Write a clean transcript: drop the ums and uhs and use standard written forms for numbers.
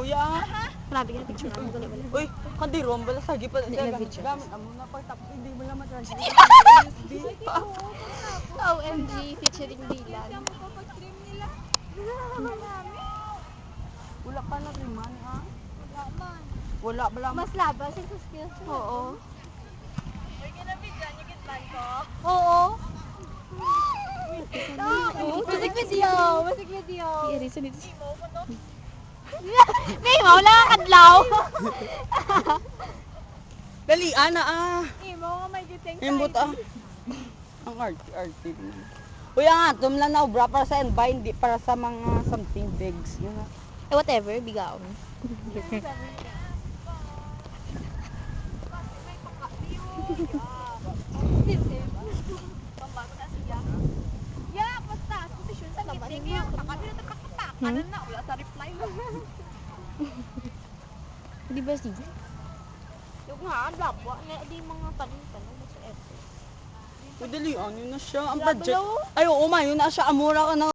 uya. Grabe ka na picture namin. Wala. Uy, kandi rom bala sagi pa Hindi sa na video. gamit amo na pagtap hindi mo lang matranslate. OMG featuring Dylan. Wala ka na riman ha. Wala man. Wala bala. Mas labas yung sa skills. Oo. Uy, kinabidyan yung kitman ko. Oo. Music video! Music video. I-erase nito. Imo ko to. May mo wala kang kadlaw. Dali ana ah. Imo ko may giting Imbot ah. Ang arte. Uy, nga, tumlan na obra para sa envy, hindi para sa mga something bigs. Yun na. Eh, whatever, bigaon. Pambago na siya. Ya, basta. Posisyon sa giting niya. Kakabila na kakapak. Kanan na. Wala sa reply mo. Di ba sige? Yung nga, blabwa. Di mga tanong-tanong sa effort. Uy, dali, ano na siya. Ang Grabe budget. daw. Ay, oo, ma, yun na siya. Amura ka na.